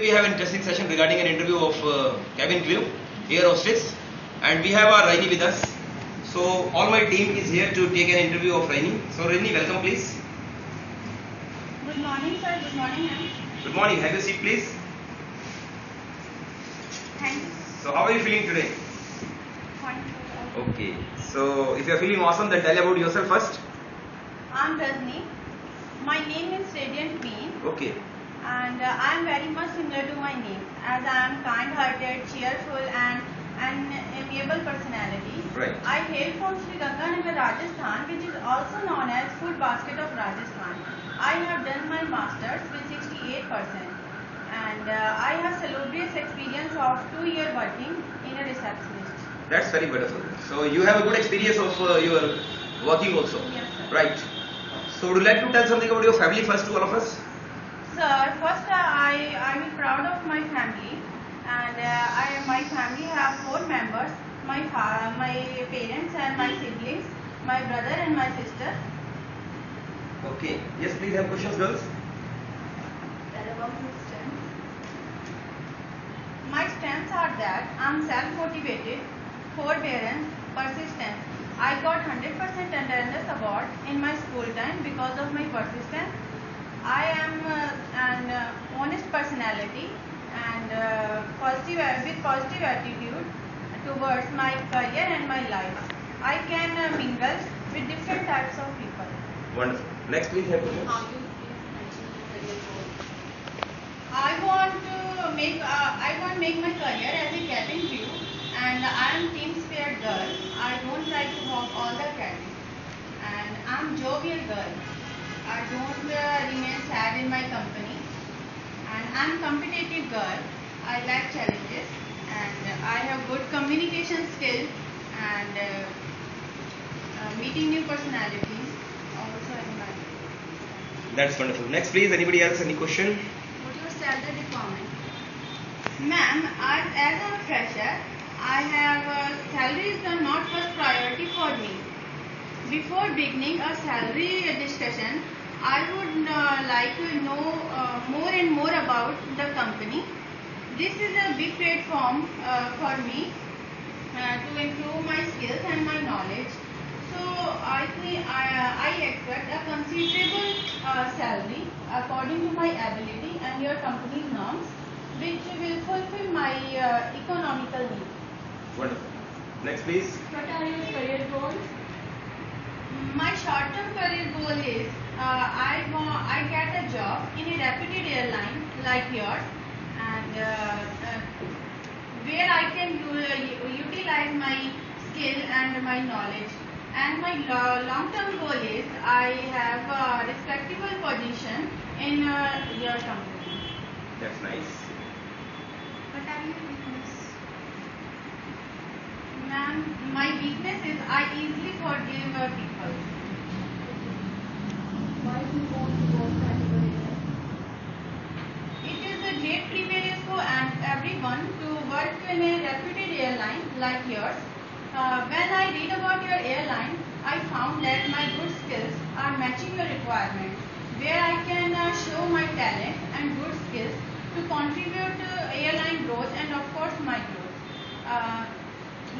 We have an interesting session regarding an interview of cabin crew, air hostess, and we have our Raini with us. So all my team is here to take an interview of Raini. So Raini, welcome please. Good morning, sir. Good morning, ma'am. Good morning. Have a seat, please. Thank you. So how are you feeling today? Fine. Okay. So if you are feeling awesome, then tell about yourself first. I'm Rajni. My name is Radiant Queen, Okay. and I am very much similar to my name, as I am kind-hearted, cheerful, and an amiable personality. Right. I hail from Sri Ganganagar, Rajasthan, which is also known as Food Basket of Rajasthan. I have done my masters with 68%, and I have salubrious experience of 2 years working in a receptionist. That's very beautiful. So you have a good experience of your working also. Yes, sir. Right. So would you like to tell something about your family first to all of us? Sir, first I'm proud of my family, and my family have 4 members: my parents and my siblings, my brother and my sister. Okay. Yes, please have questions, girls. My strengths are that I'm self-motivated, forbearance, persistence. I got 100% attendance award in my school time because of my persistence. I am an honest personality and with positive attitude towards my career and my life. I can mingle with different types of people. Wonderful. Next, please have questions. I want to make my career as a cabin crew, and I am team spirit girl. I don't try to hog all the credit, and I'm jovial girl. I don't remain sad in my company, and I'm competitive girl. I like challenges, and I have good communication skills and meeting new personalities also in my life. That's wonderful. Next, please. Anybody else? Any question? What is your salary requirement? Ma'am, as a fresher, I have salary is not first priority for me. Before beginning a salary discussion, I would like to know more and more about the company. This is a big platform for me to improve my skills and my knowledge. So I think I expect a considerable salary according to my ability and your company's norms, which will fulfill my economical needs. Wonderful. Next, please. What are your career goals? My short-term career goal is I get a job in a reputed airline like yours, and where I can utilize my skill and my knowledge. And my long-term goal is I have a respectable position in your company. That's nice. What are your weaknesses? Ma'am, my weakness is I easily forgive people. Why do you want to work category? It is a great privilege for everyone to work in a reputed airline like yours. When I read about your airline, I found that my good skills are matching your requirements, where I can show my talent and good skills to contribute to airline growth and of course my growth.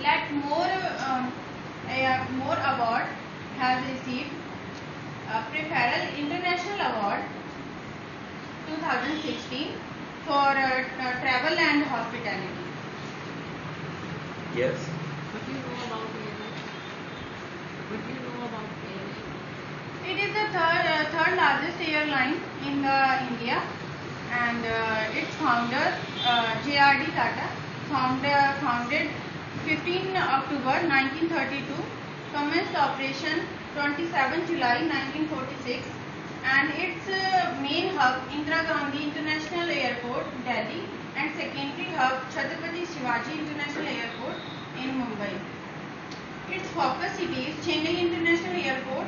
Let more award has received Preferral International Award 2016 for travel and hospitality. Yes. What do you know about airline? What do you know about airline? It is the third largest airline in India, and its founder J.R.D. Tata founded 15 October 1932, commenced operation 27 July 1946, and its main hub Indira Gandhi International Airport, Delhi, and secondary hub Chhatrapati Shivaji International Airport in Mumbai. Its focus cities Chennai International Airport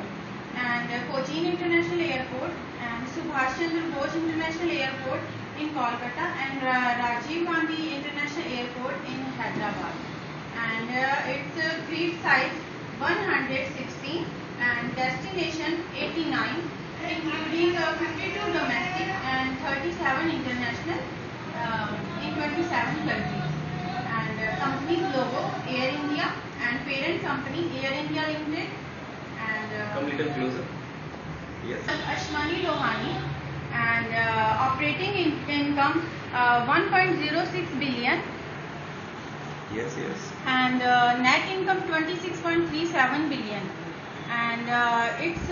and Cochin International Airport and Subhash Chandra Bose International Airport in Kolkata and Rajiv Gandhi International Airport in Hyderabad. And its fleet size 116 and destination 89, including 52 domestic and 37 international little closer. Yes. Ashwani Lohani, and operating income 1.06 billion, Yes, yes. and net income 26.37 billion, and its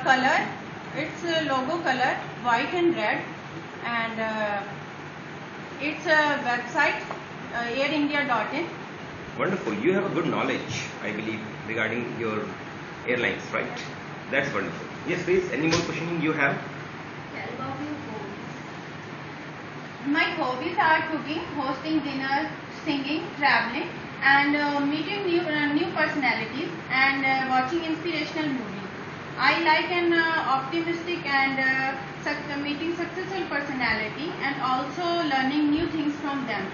color, its logo color white and red, and its website airindia.in. Wonderful. You have a good knowledge, I believe, regarding your airlines, right? That's wonderful. Yes, please. Any more questioning you have? Tell about your hobbies. My hobbies are cooking, hosting dinners, singing, traveling, and meeting new personalities, and watching inspirational movies. I like an optimistic and meeting successful personality, and also learning new things from them.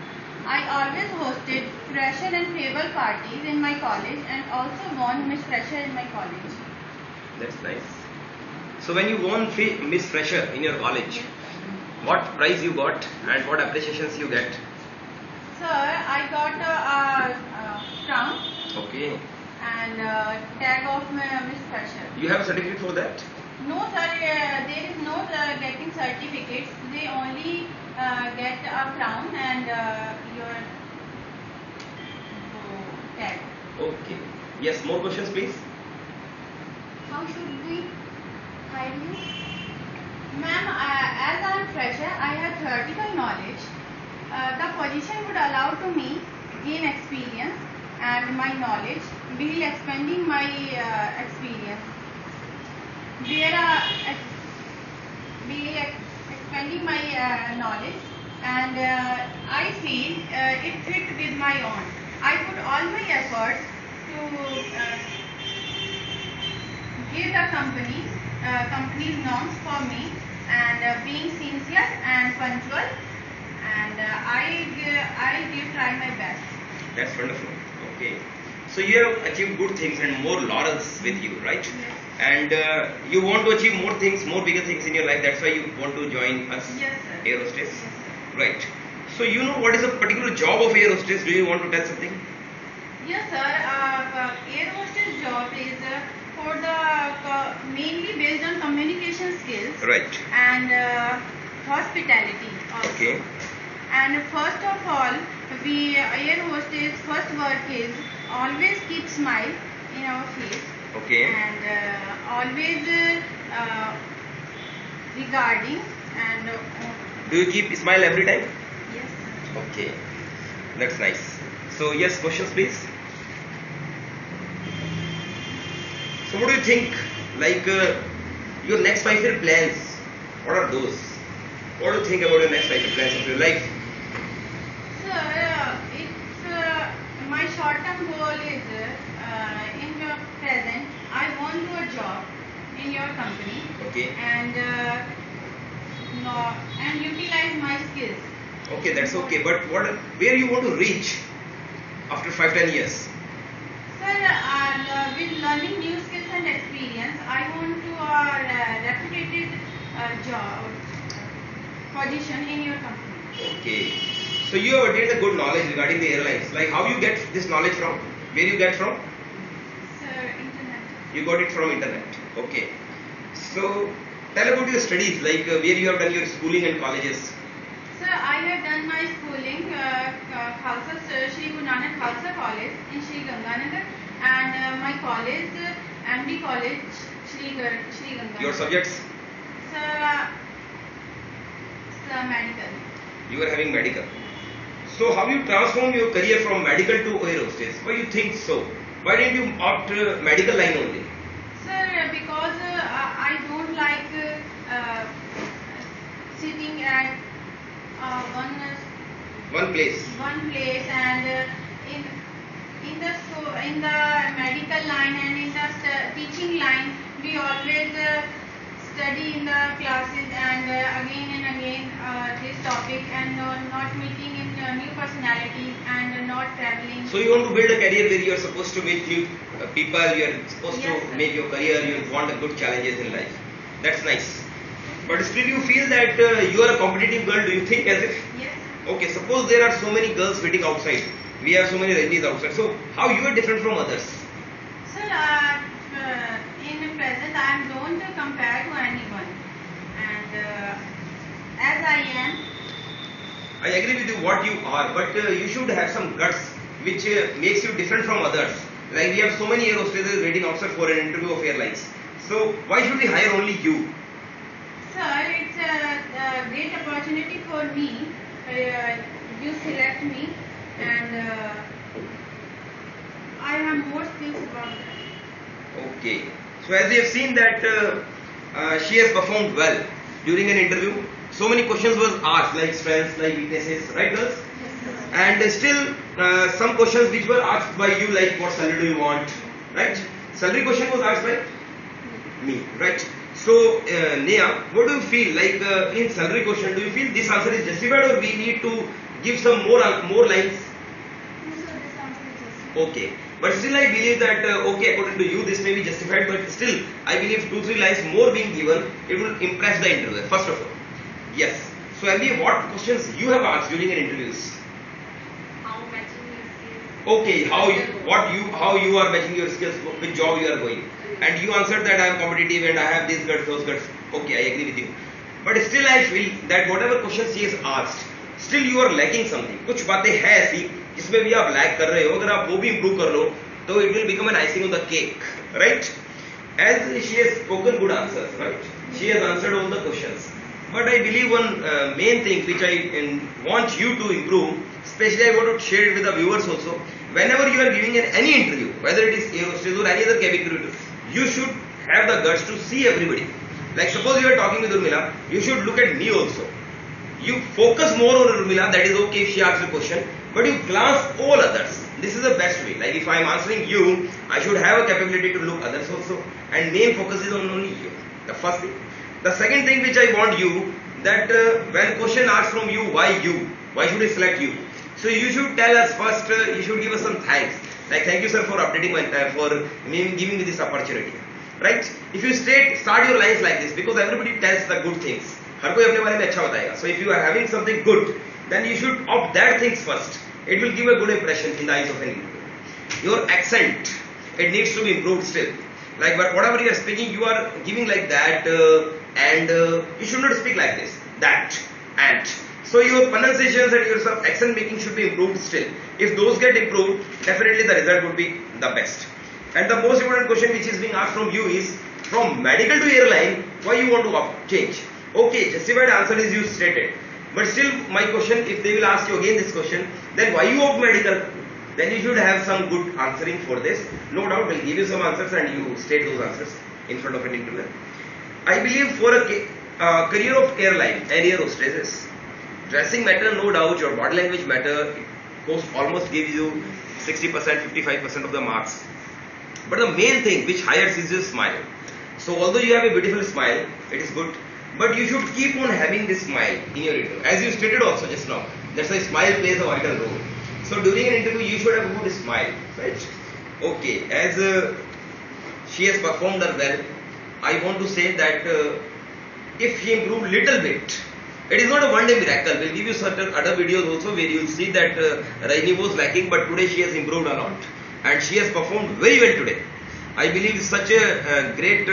I always hosted fresher and farewell parties in my college, and also won Miss Fresher in my college. That's nice. So when you won Miss Fresher in your college, what prize you got and what appreciations you get? Sir, I got a crown Okay. and tag of Miss Fresher. You have a certificate for that? No, sir, there is no getting certificates. They only get a crown and your tag. Okay. Yes, more questions please. How should we hire you? Ma'am, as I am fresher, I have theoretical knowledge. The position would allow to me gain experience and my knowledge, while expanding my experience. Expanding my knowledge, and I feel it fit with my own. I put all my efforts to give the company's norms for me, and being sincere and punctual, and I give try my best. That's wonderful. Okay. So you have achieved good things and more laurels with you, right? Yes. And you want to achieve more things, more bigger things in your life. That's why you want to join us, Yes, sir. air hostess. Yes, sir. Right. So you know what is a particular job of air hostess? Do you want to tell something? Yes, sir. Air hostess job is for the mainly based on communication skills Right. and hospitality. Also. Okay. And first of all, we air hostess first work is always keep smile in our face, Okay. and always regarding and Do you keep smile every time? yes, sir. Okay. That's nice. So yes, questions please. So what do you think? Like your next 5-year plans? What are those? What do you think about your next 5-year plans of your life? Sir, it's my short-term goal is in the present. I want to a job in your company Okay. and and utilize my skills. Okay, that's okay. But where you want to reach after 5-10 years? Sir, with learning new skills and experience, I want to a reputed job position in your company. Okay. So you have attained a good knowledge regarding the airlines. Like how you get this knowledge from? Where you get from? Sir, internet. You got it from internet. Okay. So tell about your studies, like where you have done your schooling and colleges. Sir, I have done my schooling Khalsa Shri Guru Nanak Khalsa College in Shri Ganganagar, and my college MD College Shri Ganganagar. Your subjects? Sir, medical. You are having medical. So how you transform your career from medical to air hostess? Why you think so? Why didn't you opt medical line only? Sir, because I don't like sitting at One place. one place, and in the medical line and in the teaching line, we always study in the classes, and again and again this topic, and not meeting in new personalities, and not traveling. So you want to build a career where you are supposed to meet new people, you are supposed Yes, to sir. make your career, you want a good challenges in life. That's nice. But still you feel that you are a competitive girl, do you think as if? Yes. Okay, suppose there are so many girls waiting outside. We have so many ladies outside. So how you are different from others? Sir, in present compare to anyone. And as I am, I agree with you what you are, but you should have some guts which makes you different from others. Like we have so many air hostesses waiting outside for an interview of airlines. So why should we hire only you? sir, it's a great opportunity for me. You select me, and I have more skills about that. Okay. So as we have seen that she has performed well during an interview. So many questions was asked, like strengths, like weaknesses, right, girls? And still some questions which were asked by you, like what salary do you want, right? Salary question was asked by me, right? So Neha, what do you feel like in salary question? Do you feel this answer is justified, or we need to give some more lines? Okay, but still I believe that okay, according to you this may be justified, but still I believe 2-3 lines more being given, it will impress the interviewer first of all. Yes. So MBA, what questions you have asked during an interviews? How matching your skills. Okay, how you are matching your skills, which job you are going, and you answered that I am competitive and I have these guts, those guts. Okay, I agree with you. But still I feel that whatever questions she has asked, still you are lacking something. कुछ बातें हैं ऐसी जिसमें भी आप lag कर रहे हो, अगर आप वो भी improve कर लो, तो it will become an icing on the cake, right? As she has spoken good answers, right? She has answered all the questions. But I believe one main thing which I want you to improve, especially I want to share it with the viewers also. Whenever you are giving any interview, whether it is air hostess or any other cabin crew, you should have the guts to see everybody. Like suppose you are talking with Urmila, you should look at me also. You focus more on Urmila, that is okay if she asks a question, but you glance all others. This is the best way. Like if I am answering you, I should have a capability to look others also, and main focus is on only you. The first thing. The second thing which I want you, that when question asks from you, why you? Why should I select you? So you should tell us first, you should give us some thanks. Like thank you sir for updating my, for giving me this opportunity. Right? If you start your lines like this, because everybody tells the good things. हर कोई अपने बारे में अच्छा बताएगा. So if you are having something good, then you should opt that things first. It will give a good impression in the eyes of an individual. Your accent, it needs to be improved still. Like but whatever you are speaking, you are giving like that, and you should not speak like this, that, and. So your pronunciations and your accent making should be improved still. If those get improved, definitely the result would be the best. And the most important question which is being asked from you is, from medical to airline, why you want to change? Okay, justified answer is you stated. But still my question, if they will ask you again this question, then why you opt medical? Then you should have some good answering for this. No doubt we'll give you some answers and you state those answers in front of an interviewer. I believe for a career of airline and air hostesses, dressing matter, no doubt, your body language matter, it almost gives you 60%, 55% of the marks. But the main thing which hires is your smile. So although you have a beautiful smile, it is good, but you should keep on having this smile in your interview. As you stated also just now, that's why smile plays a vital role. So during an interview, you should have a good smile, right? Okay, as she has performed her well, I want to say that if she improved little bit, it is not a one-day miracle. We'll give you certain other videos also where you will see that Raini was lacking, but today she has improved a lot. And she has performed very well today. I believe such a great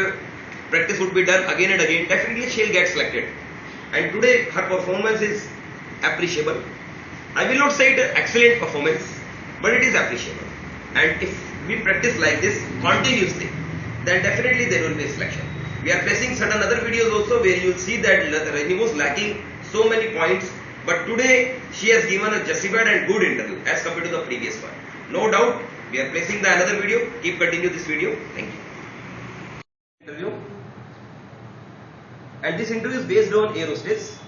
practice would be done again and again. Definitely she will get selected. And today her performance is appreciable. I will not say it excellent performance, but it is appreciable. And if we practice like this continuously, then definitely there will be a selection. We are placing certain other videos also where you will see that Raini was lacking so many points, but today she has given a justified and good interview as compared to the previous one. No doubt, we are placing the another video. Keep continue this video. Thank you. Interview. And this interview is based on air hostess.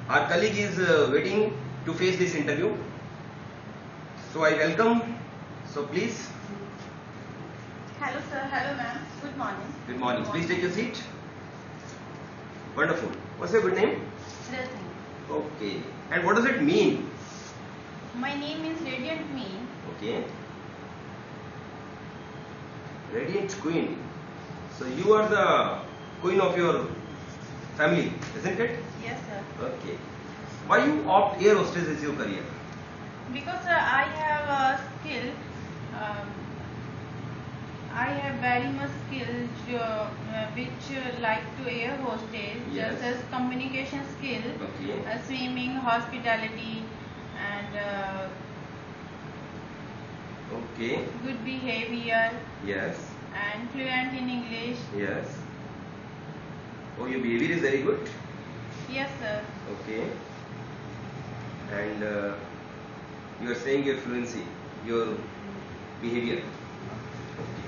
Our colleague is waiting to face this interview. So I welcome. So please. Hello sir, hello ma'am, good morning. Good morning. Please take your seat. Wonderful. What's your good name? Rajni. Okay. And what does it mean? My name is Radiant Me. Okay. Radiant Queen. So you are the queen of your family, isn't it? Yes sir. Okay. Why you opt air hostess as your career? Because I have a skill. I have very much skills which like to air hostess, Yes. just as communication skill, Okay. swimming, hospitality, and Okay. good behavior, Yes. and fluent in English. Yes. Oh, your behavior is very good. Yes, sir. Okay. And you are saying your fluency, your behavior. Okay.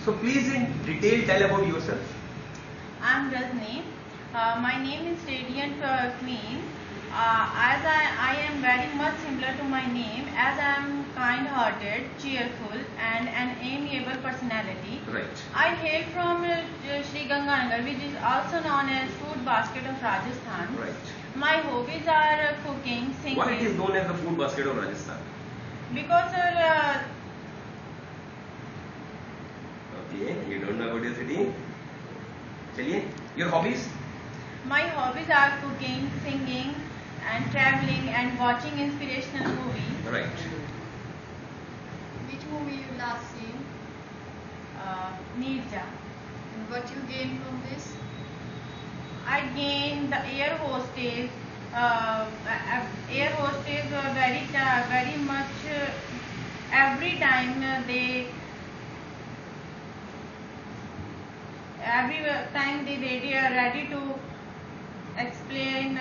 So please in detail tell about yourself. I'm Rajni. My name is Radiant Queen. As I am very much similar to my name, as I am kind-hearted, cheerful, and an amiable personality. Right. I hail from Sri Ganganagar, which is also known as food basket of Rajasthan. Right. My hobbies are cooking, singing. Why it is known as the food basket of Rajasthan? Because Okay, you don't know about your city. Chaliye, your hobbies? my hobbies are cooking, singing, and traveling and watching inspirational movies. Right. Which movie you last seen? Neerja. And what you gain from this? I gained the air hostess. Air hostess were very much. Every time they are ready to explain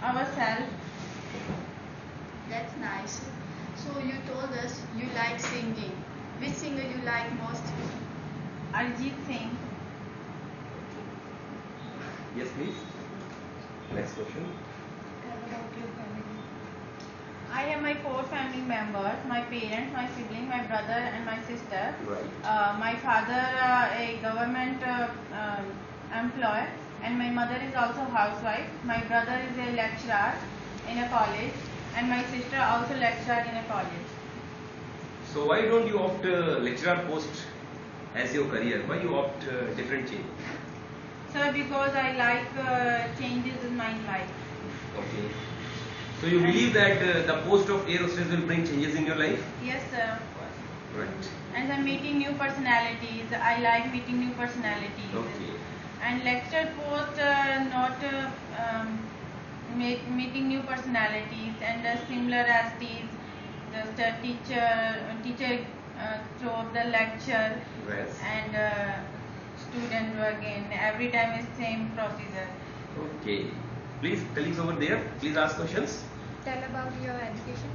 ourselves. That's nice. So you told us you like singing. Which singer you like most? Arjit Singh. Yes, please. Next question. Tell about your family. I have my 4 family members: my parents, my sibling, my brother, and my sister. Right. My father a government employee, and my mother is also housewife. My brother is a lecturer in a college, and my sister also lecturer in a college. So why don't you opt lecturer post as your career? Why you opt different change? Sir, because I like changes in my life. Okay. So you believe that the post of air hostess will bring changes in your life? Yes, sir, of course. Right. And I'm meeting new personalities. I like meeting new personalities. Okay. And lecture post not meeting new personalities and similar as these. Just a teacher through the lecture. Yes. And student again. Every time is same procedure. Okay. Please, colleagues over there, please ask questions. Tell about your education.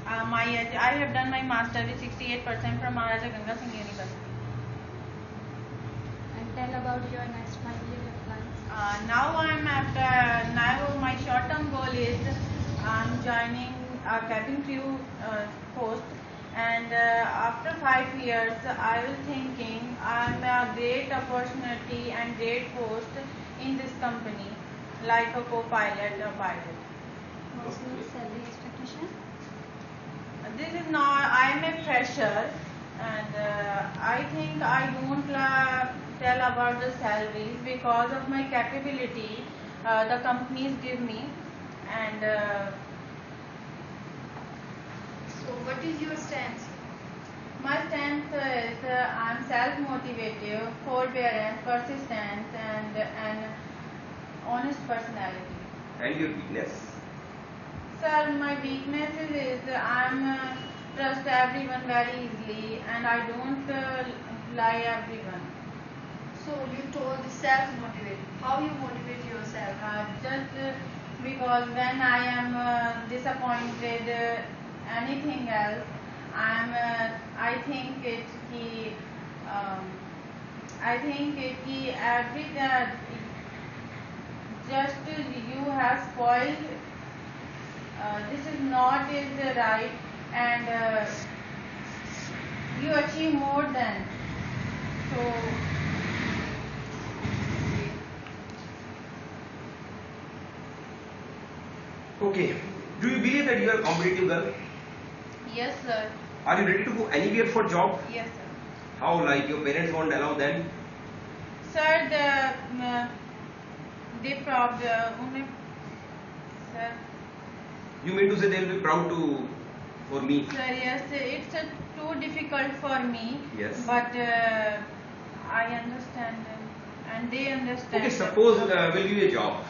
I have done my master with 68% from Maharaja Ganga Singh University. And tell about your next 5-year plans. Now my short-term goal is I'm joining a cabin crew post, and after 5 years I will thinking I'm a great opportunity and great post in this company, like a co-pilot or pilot. What's your salary expectation? This is not, I am a fresher, and I think I don't tell about the salaries because of my capability the companies give me. And So what is your stance? my strength is I'm self-motivated, forbearance, persistence, and an honest personality. And your weakness? Sir, my weaknesses is I'm trust everyone very easily, and I don't lie everyone. So you told self-motivate. How you motivate yourself? Just because when I am disappointed anything else, I think it ki I think it ki every just you have spoiled. This is not is right, and you achieve more than so. Okay. Do you believe that you are a competitive girl? Yes, sir. Are you ready to go anywhere for job? Yes, sir. How, like your parents won't allow them? Sir, sir. You mean to say they will be proud to for me? Sir, yes, it's too difficult for me. Yes. But I understand and they understand. Okay, suppose we'll give you a job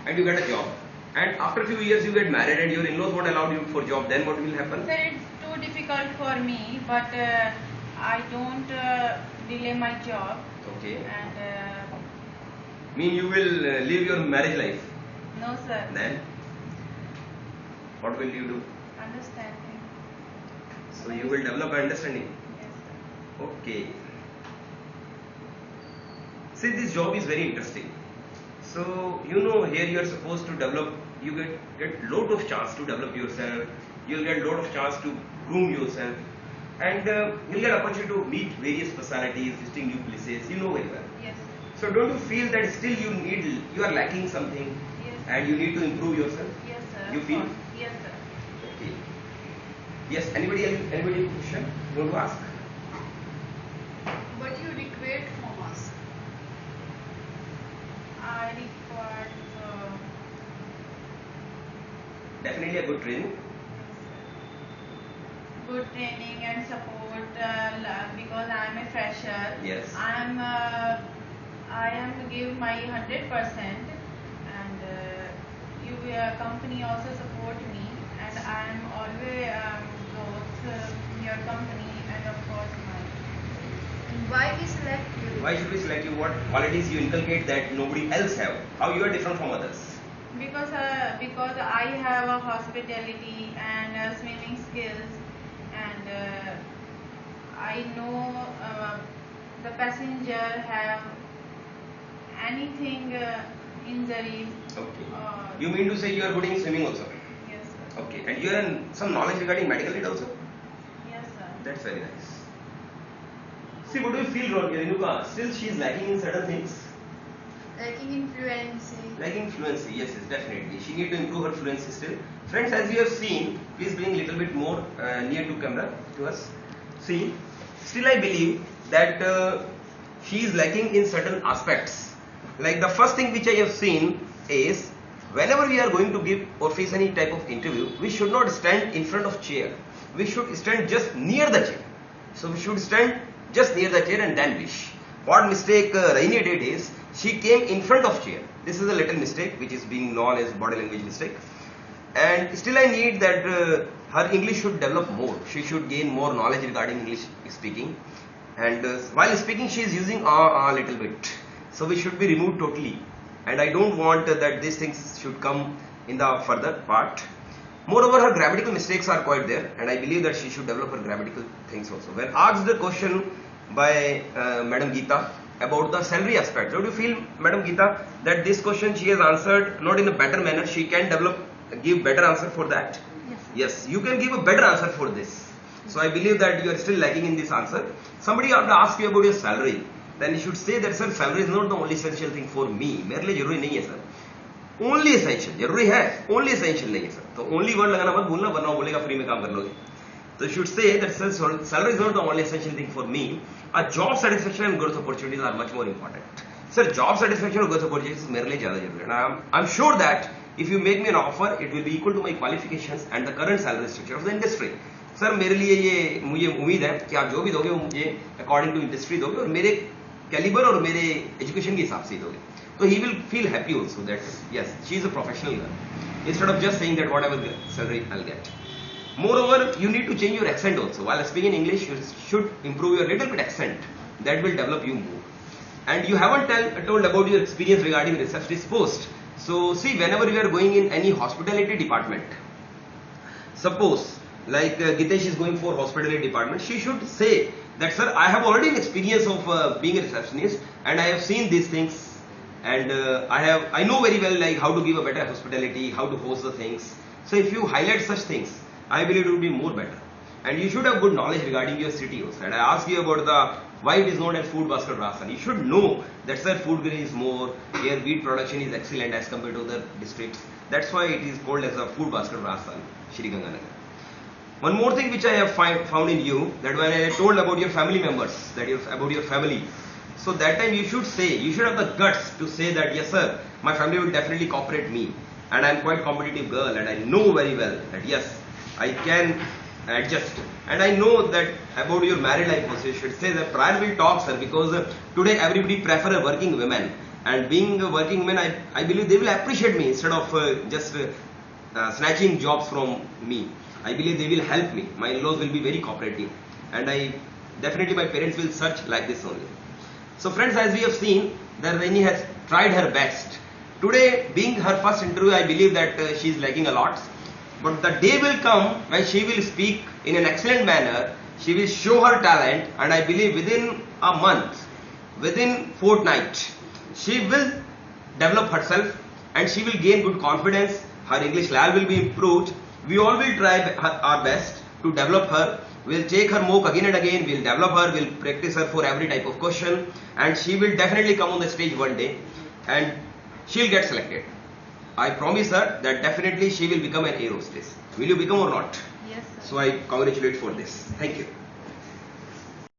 and you get a job, and after a few years you get married and your in-laws won't allow you for job, then what will happen? Sir, it's too difficult for me, but I don't delay my job. Okay. And Mean you will live your marriage life. no, sir. Then what will you do? Understanding. So you will develop understanding. Yes, sir. Okay. See, this job is very interesting. So here you are supposed to develop. You get lot of chance to develop yourself. You'll get lot of chance to groom yourself, and you'll get opportunity to meet various personalities, visiting new places. You know very well. Yes. So don't you feel that still you are lacking something, Yes. and you need to improve yourself? Yes, sir. You feel? Yes, sir. Okay. Yes. Anybody else? Anybody have a question? You want to ask? What you require from us? I required Definitely a good training. good training and support because I am a fresher. Yes. I am give my 100%, and company also support me, and I am always both your company and of course mine. And why we select you? Why should we select you? What qualities you inculcate that nobody else have? How you are different from others? Because I have a hospitality and swimming skills, and I know the passenger have anything injuries. Okay. Uh, You mean to say you are good in swimming also? Yes, sir. Okay. And you have some knowledge regarding medical aid also? Yes, sir. That's very nice. See, what do you feel, Renuka? Still she is lacking in certain things. Lacking in fluency. Lacking fluency, yes, definitely. She need to improve her fluency still. Friends, as you have seen, please bring little bit more near to camera to us. See, still I believe that she is lacking in certain aspects. Like the first thing which I have seen is whenever we are going to give or face any type of interview, we should not stand in front of chair. We should stand just near the chair. So we should stand just near the chair and then wish. What mistake Raini did is she came in front of chair. This is a little mistake which is being known as body language mistake. And still I need that her English should develop more. She should gain more knowledge regarding English speaking. And while speaking she is using a little bit. So we should be removed totally. And I don't want that these things should come in the further part. Moreover, her grammatical mistakes are quite there, and I believe that she should develop her grammatical things also. When asked the question by Madam Geeta about the salary aspect, don't you feel, Madam Geeta, that this question she has answered not in a better manner? She can give better answer for that. Yes. Yes, you can give a better answer for this. So I believe that you are still lacking in this answer. Somebody after ask you about your salary, then you should say that sir, salary is not the only essential thing for me. मेरे लिए जरूरी नहीं है sir. Only essential जरूरी है, only essential नहीं है sir. तो only word लगाना मत भूलना, वरना वो बोलेगा फ्री में काम कर लोगे. So you should say that sir, salary is not the only essential thing for me. A job satisfaction and growth opportunities are much more important. Sir, job satisfaction and growth opportunities मेरे लिए ज़्यादा जरूरी है. I'm sure that if you make me an offer, it will be equal to my qualifications and the current salary structure of the industry. Sir मेरे लिए ये मुझे उम्मीद है कि आप जो भी दोगे वो मुझे अकॉर्डिंग टू इंडस्ट्री दोगे और मेरे कैलिबर और मेरे एजुकेशन के हिसाब से ही दोगे. So he will feel happy also that yes, she is a professional girl. Instead of just saying that whatever salary I'll get. Moreover, you need to change your accent also. While speaking English, you should improve your little bit accent. That will develop you more. And you haven't told about your experience regarding receptionist post. So see, whenever you are going in any hospitality department, suppose like Gitesh is going for hospitality department, she should say that sir, I have already an experience of being a receptionist and I have seen these things. And I know very well like how to give a better hospitality, how to host the things. So if you highlight such things, I believe it will be more better. And you should have good knowledge regarding your city also. And I ask you about the why it is known as food basket Rajasthan. You should know that sir, food grain is more, here wheat production is excellent as compared to other districts. That's why it is called as a food basket Rajasthan, Shri Ganganagar. One more thing which I have found in you, that when I told about your family members, about your family, so that time you should have the guts to say that yes sir, my family will definitely cooperate me and I am quite competitive girl and I know very well that yes, I can adjust. And I know that about your married life also, you should say that prior will talk, sir, because today everybody prefer a working woman, and being a working woman, I believe they will appreciate me instead of just snatching jobs from me. I believe they will help me. My in-laws will be very cooperative, and I definitely my parents will search like this only. So friends, as we have seen, that Raini has tried her best. Today, being her first interview, I believe that she is lacking a lot. But the day will come when she will speak in an excellent manner. She will show her talent, and I believe within a month, within fortnight, she will develop herself and she will gain good confidence. Her English level will be improved. We all will try our best to develop her. We'll take her mock again and again. We'll develop her. We'll practice her for every type of question, and she will definitely come on the stage one day, and she'll get selected. I promise her that definitely she will become an air hostess. Will you become or not? Yes, sir. So I congratulate for this. Thank you.